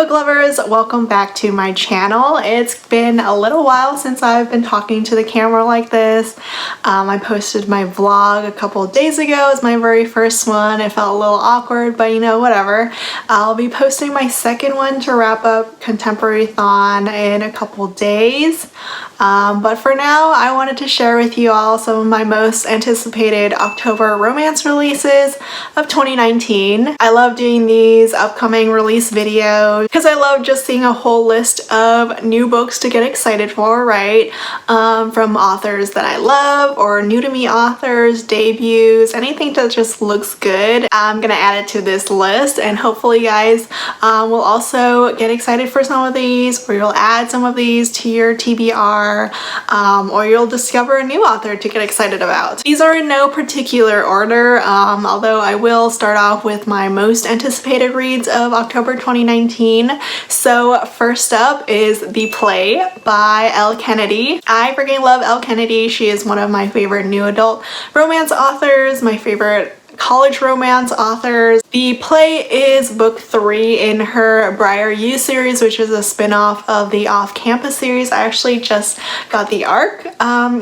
book lovers, welcome back to my channel. It's been a little while since I've been talking to the camera like this. I posted my vlog a couple of days ago. It's my very first one. It felt a little awkward, but you know, whatever. I'll be posting my second one to wrap up Contemporary-thon in a couple days. But for now, I wanted to share with you all some of my most anticipated October romance releases of 2019. I love doing these upcoming release videos because I love just seeing a whole list of new books to get excited for, right? From authors that I love or new to me authors, debuts, anything that just looks good. I'm gonna add it to this list, and hopefully you guys will also get excited for some of these, or you'll add some of these to your TBR. Or you'll discover a new author to get excited about. These are in no particular order, although I will start off with my most anticipated reads of October 2019. So first up is The Play by Elle Kennedy. I freaking love Elle Kennedy. She is one of my favorite new adult romance authors, my favorite college romance authors. The Play is book 3 in her Briar U series, which is a spin-off of the Off-Campus series. I actually just got the arc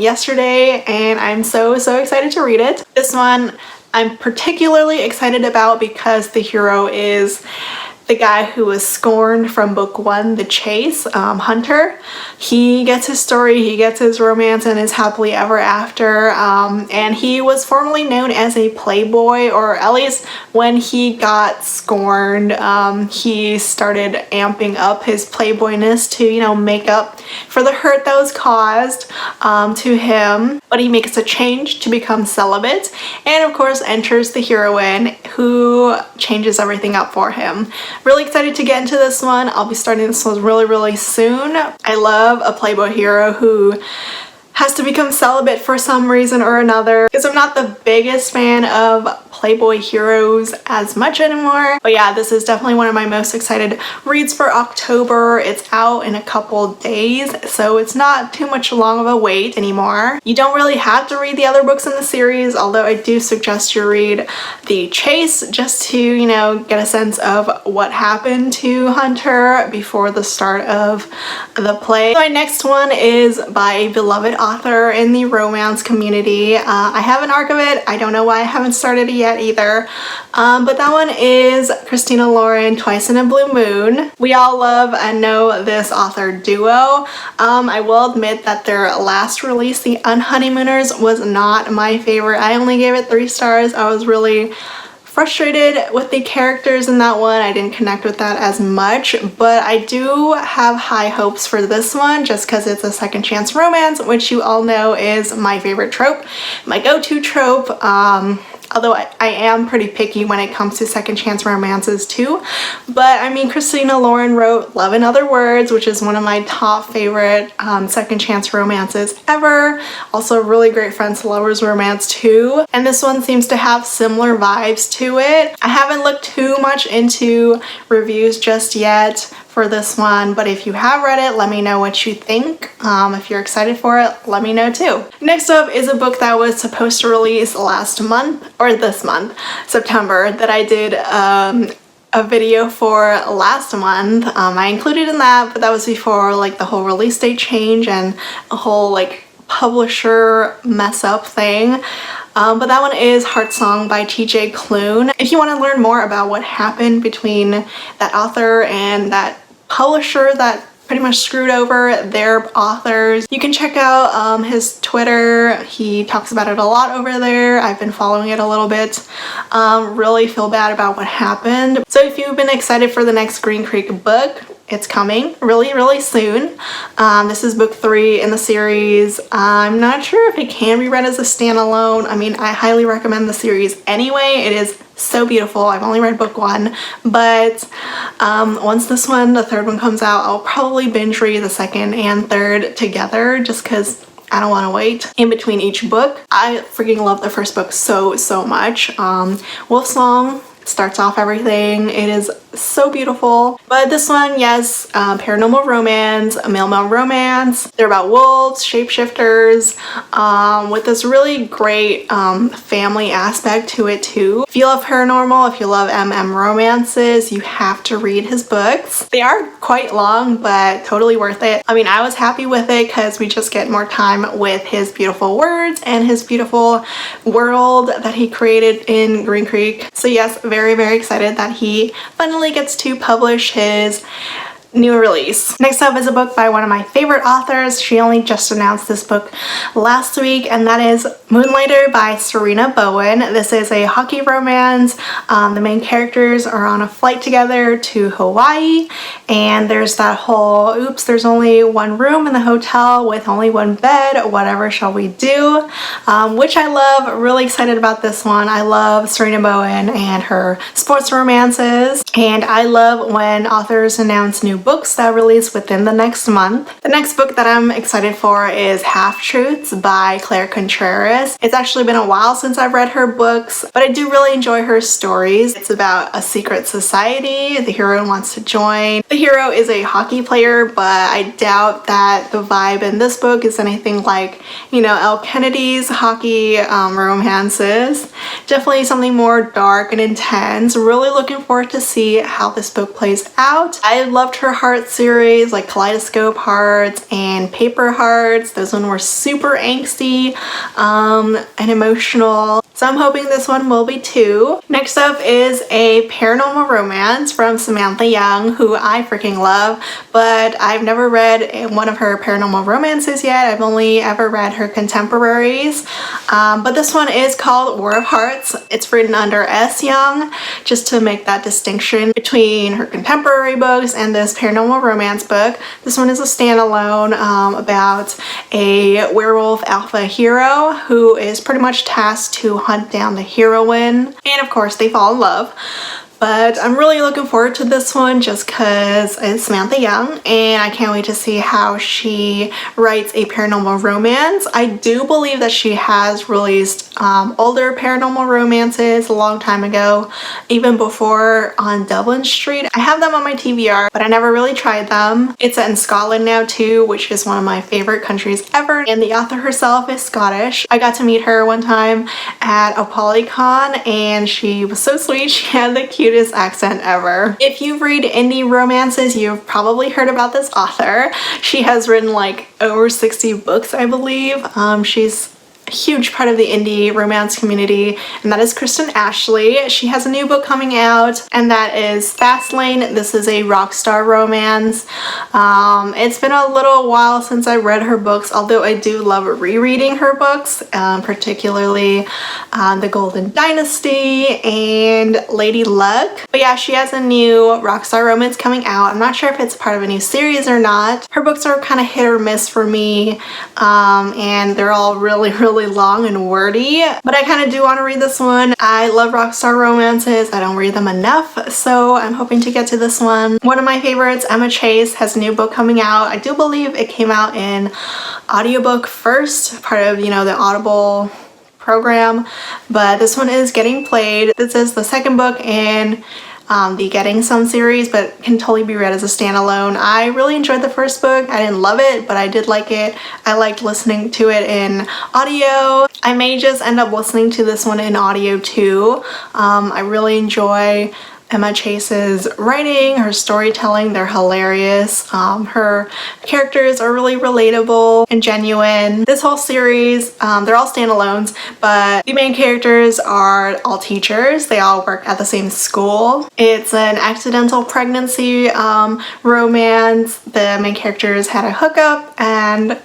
yesterday, and I'm so excited to read it. This one I'm particularly excited about because the hero is the guy who was scorned from book 1, The Chase, Hunter. He gets his story, he gets his romance, and is happily ever after. And he was formerly known as a playboy, or at least when he got scorned, he started amping up his playboyness to, you know, make up for the hurt that was caused to him. But he makes a change to become celibate, and of course enters the heroine, who changes everything up for him. Really excited to get into this one. I'll be starting this one really soon. I love a playboy hero who has to become celibate for some reason or another, because I'm not the biggest fan of playboy heroes as much anymore. But yeah, this is definitely one of my most excited reads for October. It's out in a couple days, so it's not too much long of a wait anymore. You don't really have to read the other books in the series, although I do suggest you read The Chase just to, you know, get a sense of what happened to Hunter before the start of The Play. My next one is by a beloved author in the romance community. I have an arc of it. I don't know why I haven't started it yet either, but that one is Christina Lauren, Twice in a Blue Moon. We all love and know this author duo. I will admit that their last release, The Unhoneymooners, was not my favorite. I only gave it 3 stars. I was really frustrated with the characters in that one. I didn't connect with that as much, but I do have high hopes for this one just because it's a second chance romance, which you all know is my favorite trope, my go-to trope. Although I am pretty picky when it comes to second chance romances too. But I mean, Christina Lauren wrote Love in Other Words, which is one of my top favorite second chance romances ever. Also a really great friends to lovers romance too. And this one seems to have similar vibes to it. I haven't looked too much into reviews just yet for this one, but if you have read it, let me know what you think. If you're excited for it, let me know too. Next up is a book that was supposed to release last month, or this month, September, that I did a video for last month. I included in that, but that was before like the whole release date change and a whole like publisher mess up thing. But that one is Heart Song by TJ Klune. If you want to learn more about what happened between that author and that publisher that pretty much screwed over their authors, you can check out his Twitter. He talks about it a lot over there. I've been following it a little bit. Really feel bad about what happened. So if you've been excited for the next Green Creek book, it's coming really soon. This is book 3 in the series. I'm not sure if it can be read as a standalone. I mean, I highly recommend the series anyway. It is so beautiful. I've only read book 1, but once this one, the third one, comes out, I'll probably binge read the second and third together just because I don't want to wait in between each book. I freaking love the first book so much. Wolf Song, starts off everything. It is so beautiful. But this one, yes, paranormal romance, a male romance. They're about wolves, shapeshifters, with this really great family aspect to it too. If you love paranormal, if you love romances, you have to read his books. They are quite long, but totally worth it. I mean, I was happy with it because we just get more time with his beautiful words and his beautiful world that he created in Green Creek. So yes, very, very excited that he finally gets to publish his new release. Next up is a book by one of my favorite authors. She only just announced this book last week, and that is Moonlighter by Serena Bowen. This is a hockey romance. The main characters are on a flight together to Hawaii, and there's that whole, oops, there's only one room in the hotel with only one bed, whatever shall we do, which I love. Really excited about this one. I love Serena Bowen and her sports romances, and I love when authors announce new books that release within the next month. The next book that I'm excited for is Half Truths by Claire Contreras. It's actually been a while since I've read her books, but I do really enjoy her stories. It's about a secret society the hero wants to join. The hero is a hockey player, but I doubt that the vibe in this book is anything like, you know, Elle Kennedy's hockey romances. Definitely something more dark and intense. Really looking forward to see how this book plays out. I loved her heart series, like Kaleidoscope Hearts and Paper Hearts. Those ones were super angsty and emotional. So I'm hoping this one will be too. Next up is a paranormal romance from Samantha Young, who I freaking love, but I've never read one of her paranormal romances yet. I've only ever read her contemporaries. But this one is called War of Hearts. It's written under S. Young, just to make that distinction between her contemporary books and this paranormal romance book. This one is a standalone about a werewolf alpha hero who is pretty much tasked to hunt down the heroine, and of course they fall in love. But I'm really looking forward to this one just because it's Samantha Young, and I can't wait to see how she writes a paranormal romance. I do believe that she has released older paranormal romances a long time ago, even before on Dublin Street. I have them on my TBR, but I never really tried them. It's set in Scotland now too, which is one of my favorite countries ever, and the author herself is Scottish. I got to meet her one time at a Polycon, and she was so sweet. She had the cutest accent ever. If you read indie romances, you've probably heard about this author. She has written like over 60 books, I believe. She's a huge part of the indie romance community, and that is Kristen Ashley. She has a new book coming out, and that is Fastlane. This is a rock star romance. It's been a little while since I read her books, although I do love rereading her books, particularly The Golden Dynasty and Lady Luck. But yeah, she has a new rock star romance coming out. I'm not sure if it's part of a new series or not. Her books are kind of hit or miss for me, and they're all really long and wordy, but I kind of do want to read this one. I love rockstar romances. I don't read them enough, so I'm hoping to get to this one. One of my favorites, Emma Chase, has a new book coming out. I do believe it came out in audiobook first, part of, you know, the Audible program, but this one is getting played. This is the second book in the Getting Some series, but can totally be read as a standalone. I really enjoyed the first book. I didn't love it, but I did like it. I liked listening to it in audio. I may just end up listening to this one in audio too. I really enjoy Emma Chase's writing, her storytelling. They're hilarious. Her characters are really relatable and genuine. This whole series, they're all standalones, but the main characters are all teachers. They all work at the same school. It's an accidental pregnancy romance. The main characters had a hookup, and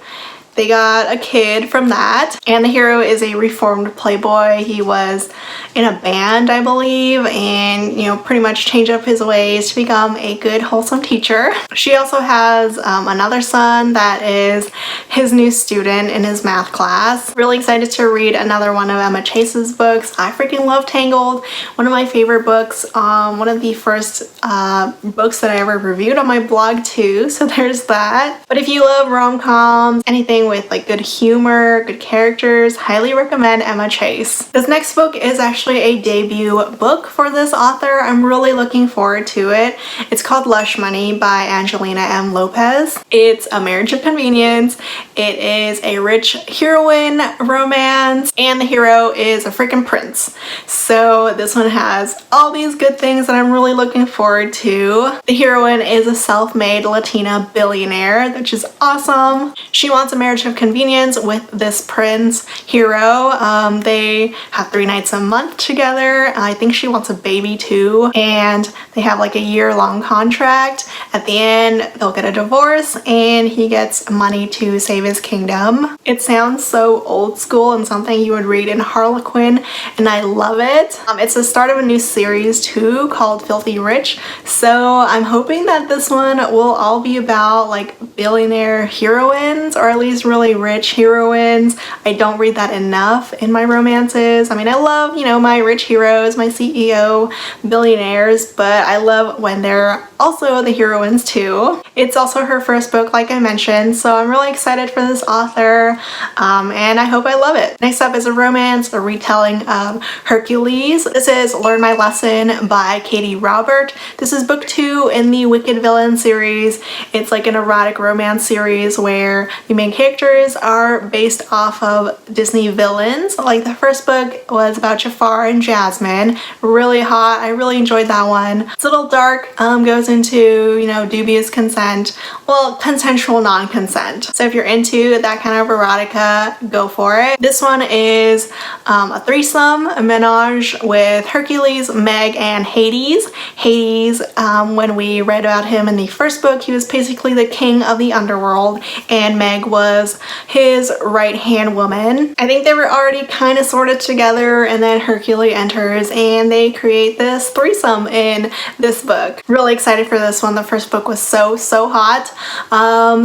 they got a kid from that, and the hero is a reformed playboy. He was in a band, I believe, and, you know, pretty much changed up his ways to become a good, wholesome teacher. She also has another son that is his new student in his math class. Really excited to read another one of Emma Chase's books. I freaking love Tangled, one of my favorite books, one of the first books that I ever reviewed on my blog too, so there's that. But if you love rom-coms, anything reading with like good humor, good characters. Highly recommend Emma Chase. This next book is actually a debut book for this author. I'm really looking forward to it. It's called Lush Money by Angelina M. Lopez. It's a marriage of convenience. It is a rich heroine romance, and the hero is a freaking prince. So this one has all these good things that I'm really looking forward to. The heroine is a self-made Latina billionaire, which is awesome. She wants a marriage of convenience with this prince hero. They have 3 nights a month together. I think she wants a baby too, and they have like a year-long contract. At the end, they'll get a divorce and he gets money to save his kingdom. It sounds so old school and something you would read in Harlequin, and I love it. It's the start of a new series too called Filthy Rich, so I'm hoping that this one will all be about like billionaire heroines, or at least really rich heroines. I don't read that enough in my romances. I mean, I love, you know, my rich heroes, my CEO billionaires, but I love when they're also the heroines too. It's also her first book, like I mentioned, so I'm really excited for this author, and I hope I love it. Next up is a romance, a retelling of Hercules. This is Learn My Lesson by Katie Robert. This is book 2 in the Wicked Villain series. It's like an erotic romance series where the main characters are based off of Disney villains. Like the first book was about Jafar and Jasmine. Really hot. I really enjoyed that one. It's a little dark, goes into, you know, dubious consent. Well, consensual non-consent. So if you're into that kind of erotica, go for it. This one is a threesome, a menage with Hercules, Meg, and Hades. Hades, when we read about him in the first book, he was basically the king of the underworld, and Meg was his right-hand woman. I think they were already kind of sorted together, and then Hercules enters and they create this threesome in this book. Really excited for this one. The first book was so hot.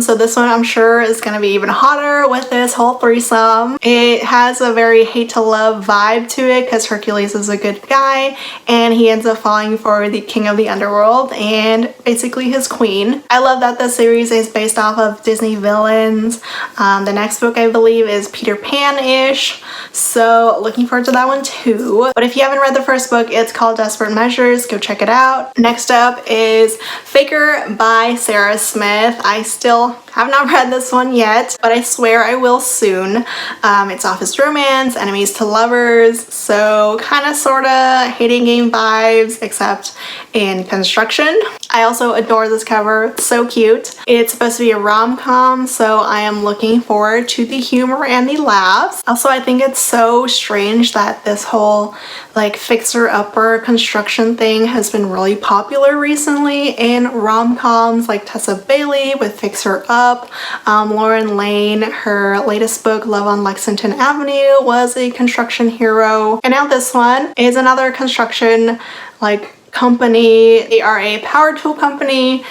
So this one I'm sure is going to be even hotter with this whole threesome. It has a very hate to love vibe to it because Hercules is a good guy and he ends up falling for the king of the underworld and basically his queen. I love that the series is based off of Disney villains. The next book I believe is Peter Pan-ish, so looking forward to that one too. But if you haven't read the first book, it's called Desperate Measures. Go check it out. Next up is Faker by Sarah Smith. I still have not read this one yet, but I swear I will soon. It's office romance, enemies to lovers, so kind of sort of hating game vibes, except in construction. I also adore this cover. It's so cute. It's supposed to be a rom-com, so I am looking forward to the humor and the laughs. Also, I think it's so strange that this whole like fixer-upper construction thing has been really popular recently in rom-coms, like Tessa Bailey with Fixer Up. Lauren Lane, her latest book, Love on Lexington Avenue, was a construction hero. And now this one is another construction like company. They are a power tool company.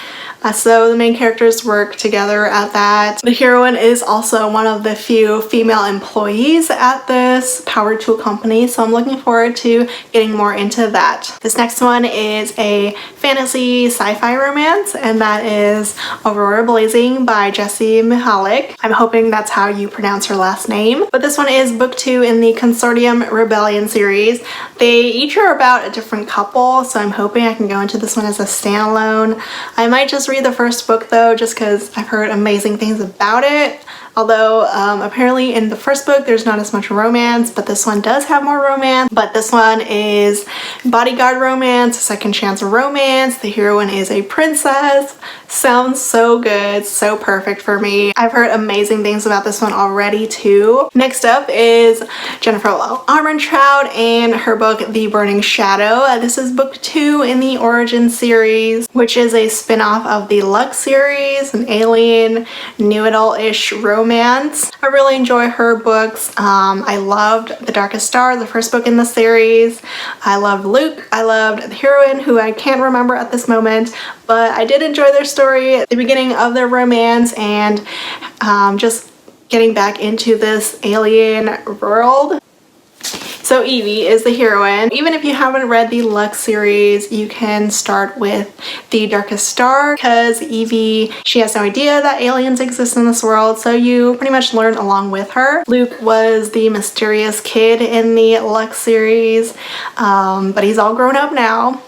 So the main characters work together at that. The heroine is also one of the few female employees at this power tool company, so I'm looking forward to getting more into that. This next one is a fantasy sci-fi romance, and that is Aurora Blazing by Jessie Mihalik. I'm hoping that's how you pronounce her last name. But this one is book 2 in the Consortium Rebellion series. They each are about a different couple, so I'm hoping I can go into this one as a standalone. I might just read the first book though, just because I've heard amazing things about it. Although apparently in the first book there's not as much romance, but this one does have more romance. But this one is bodyguard romance, second chance romance. The heroine is a princess. Sounds so good, so perfect for me. I've heard amazing things about this one already too. Next up is Jennifer Armentrout and her book The Burning Shadow. This is book 2 in the Origin series, which is a spin-off of the Lux series, an alien new adult-ish romance. I really enjoy her books. I loved The Darkest Star, the first book in the series. I loved Luke. I loved the heroine, who I can't remember at this moment, but I did enjoy their story at the beginning of their romance, and just getting back into this alien world. So Evie is the heroine. Even if you haven't read the Lux series, you can start with The Darkest Star because Evie, she has no idea that aliens exist in this world, so you pretty much learn along with her. Luke was the mysterious kid in the Lux series, but he's all grown up now.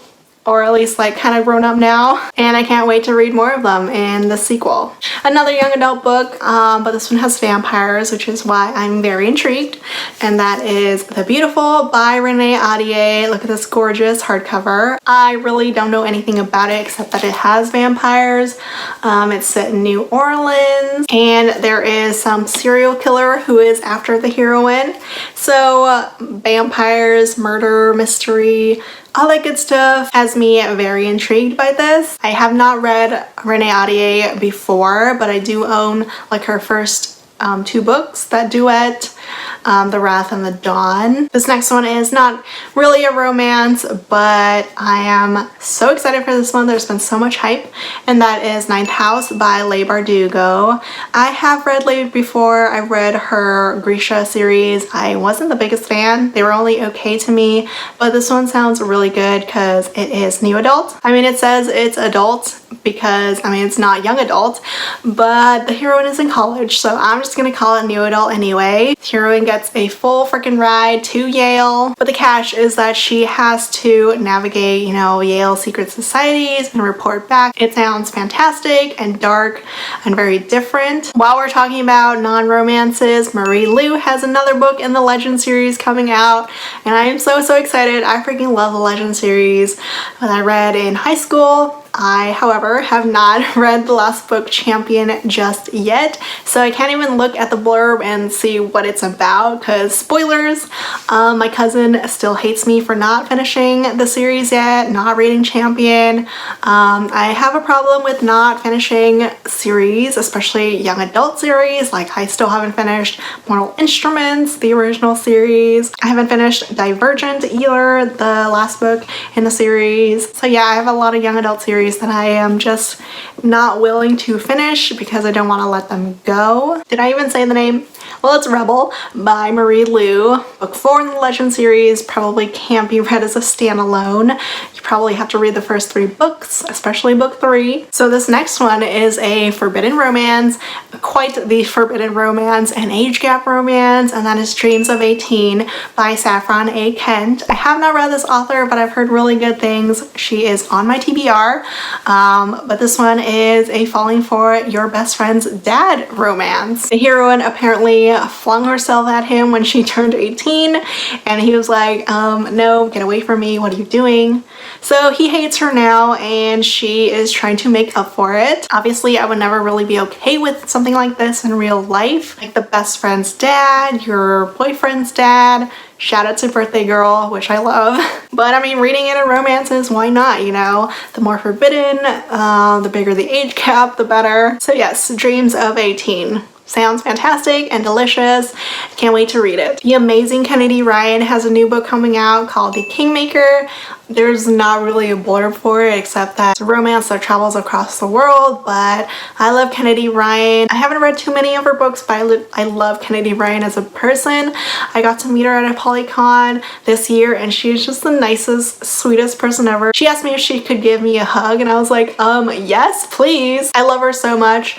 Or at least like kind of grown up now, and I can't wait to read more of them in the sequel. Another young adult book, but this one has vampires, which is why I'm very intrigued, and that is The Beautiful by Renee Ahdieh. Look at this gorgeous hardcover. I really don't know anything about it except that it has vampires. It's set in New Orleans, and there is some serial killer who is after the heroine. So vampires, murder, mystery, all that good stuff has me very intrigued by this. I have not read Renee Ahdieh before, but I do own like her first two books, that duet, The Wrath and the Dawn. This next one is not really a romance, but I am so excited for this one. There's been so much hype, and that is Ninth House by Leigh Bardugo. I have read Leigh before. I read her Grisha series. I wasn't the biggest fan. They were only okay to me, but this one sounds really good because it is new adult. I mean, it says it's adult because, I mean, it's not young adult, but the heroine is in college, so I'm just gonna call it new adult anyway. The heroine gets a full freaking ride to Yale, but the catch is that she has to navigate, you know, Yale secret societies and report back. It sounds fantastic and dark and very different. While we're talking about non-romances, Marie Lu has another book in the Legend series coming out, and I am so excited. I freaking love the Legend series that I read in high school. I, however, have not read the last book, Champion, just yet, so I can't even look at the blurb and see what it's about because spoilers. My cousin still hates me for not finishing the series yet, not reading Champion. I have a problem with not finishing series, especially young adult series. Like, I still haven't finished Mortal Instruments, the original series. I haven't finished Divergent either, the last book in the series. So yeah, I have a lot of young adult series that I am just not willing to finish because I don't want to let them go. Did I even say the name? Well, it's Rebel by Marie Lu. Book 4 in the Legend series probably can't be read as a standalone. You probably have to read the first 3 books, especially book 3. So this next one is a forbidden romance, quite the forbidden romance, an age gap romance, and that is Dreams of 18 by Saffron A. Kent. I have not read this author, but I've heard really good things. She is on my TBR, but this one is a falling for your best friend's dad romance. The heroine apparently flung herself at him when she turned 18, and he was like, no, get away from me, what are you doing? So he hates her now, and she is trying to make up for it. Obviously, I would never really be okay with something like this in real life, like the best friend's dad, your boyfriend's dad. Shout out to Birthday Girl, which I love. But I mean, reading it in romances, why not, you know? The more forbidden, the bigger the age gap, the better. So yes, Dreams of 18. Sounds fantastic and delicious. Can't wait to read it. The amazing Kennedy Ryan has a new book coming out called The Kingmaker. There's not really a blurb for it except that it's a romance that travels across the world, but I love Kennedy Ryan. I haven't read too many of her books, but I love Kennedy Ryan as a person. I got to meet her at a Polycon this year, and she's just the nicest, sweetest person ever. She asked me if she could give me a hug, and I was like, yes, please. I love her so much.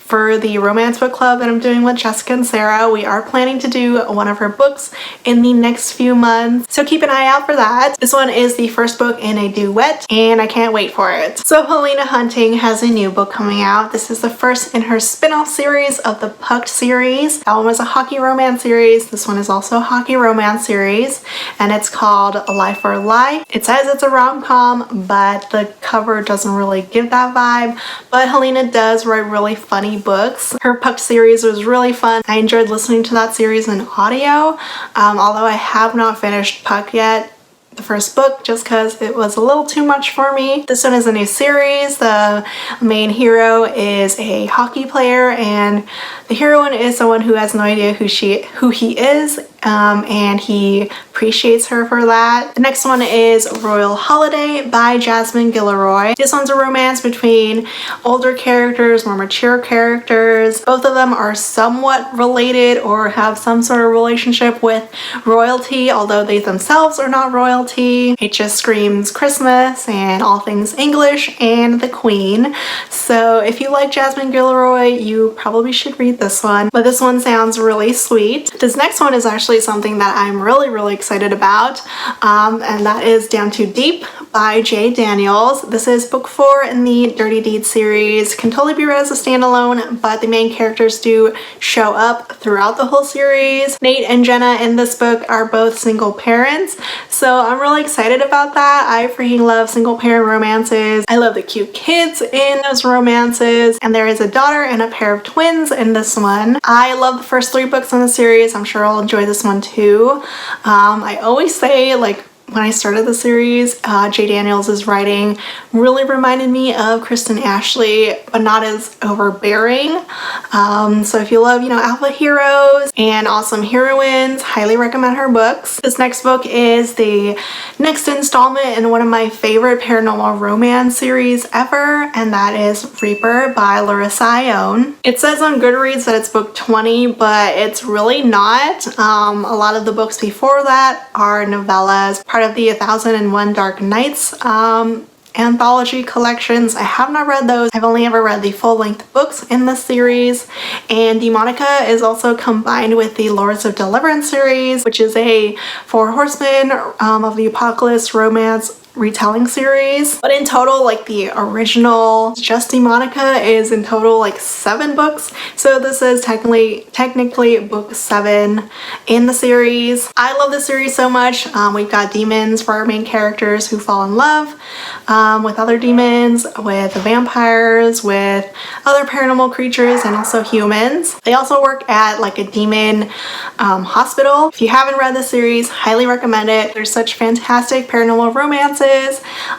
For the romance book club that I'm doing with Jessica and Sarah, we are planning to do one of her books in the next few months, so keep an eye out for that. This one is the first book in a duet, and I can't wait for it. So Helena Hunting has a new book coming out. This is the first in her spin-off series of the Pucked series. That one was a hockey romance series. This one is also a hockey romance series, and it's called A Lie for a Lie. It says it's a rom-com, but the cover doesn't really give that vibe, but Helena does write really funny books. Her Pucked series was really fun. I enjoyed listening to that series in audio, although I have not finished Puck yet, the first book, just because it was a little too much for me. This one is a new series. The main hero is a hockey player, and the heroine is someone who has no idea who he is. and he appreciates her for that. The next one is Royal Holiday by Jasmine Gilroy. This one's a romance between older characters, more mature characters. Both of them are somewhat related or have some sort of relationship with royalty, although they themselves are not royalty. It just screams Christmas and all things English and the Queen. So if you like Jasmine Gilroy, you probably should read this one. But this one sounds really sweet. This next one is actually something that I'm really excited about, and that is Down Too Deep by J. Daniels. This is book 4 in the Dirty Deeds series. Can totally be read as a standalone, but the main characters do show up throughout the whole series. Nate and Jenna in this book are both single parents, so I'm really excited about that. I freaking love single parent romances. I love the cute kids in those romances, and there is a daughter and a pair of twins in this one. I love the first 3 books in the series. I'm sure I'll enjoy this one too. I always say, like, when I started the series, J. Daniels' writing really reminded me of Kristen Ashley, but not as overbearing. So if you love, alpha heroes and awesome heroines, highly recommend her books. This next book is the next installment in one of my favorite paranormal romance series ever, and that is Reaper by Larissa Ione. It says on Goodreads that it's book 20, but it's really not. A lot of the books before that are novellas, part of the 1001 Dark Nights anthology collections. I have not read those. I've only ever read the full-length books in this series, and Demonica is also combined with the Lords of Deliverance series, which is a Four Horsemen of the Apocalypse romance retelling series. But in total, like, the original just Demonica is in total like 7 books, so this is technically book 7 in the series. I love this series so much. We've got demons for our main characters who fall in love with other demons, with vampires, with other paranormal creatures, and also humans. They also work at like a demon hospital. If you haven't read the series, highly recommend it. There's such fantastic paranormal romances.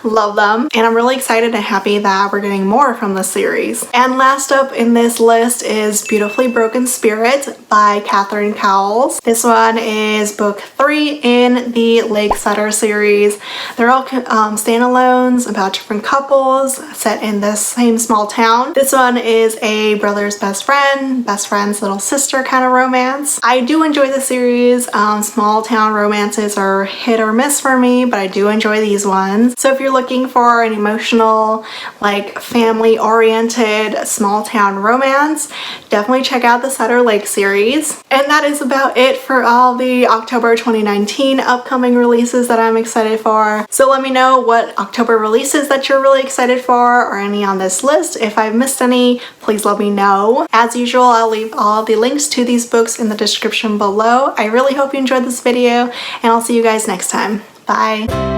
Love them, and I'm really excited and happy that we're getting more from the series. And last up in this list is Beautifully Broken Spirit by Catherine Cowles. This one is book 3 in the Lake Sutter series. They're all standalones about different couples set in this same small town. This one is a brother's best friend's little sister kind of romance. I do enjoy the series. Small town romances are hit or miss for me, but I do enjoy these ones. So if you're looking for an emotional, like, family-oriented small town romance, definitely check out the Sutter Lake series. And that is about it for all the October 2019 upcoming releases that I'm excited for. So let me know what October releases that you're really excited for, or any on this list. If I've missed any, please let me know. As usual, I'll leave all the links to these books in the description below. I really hope you enjoyed this video, and I'll see you guys next time. Bye!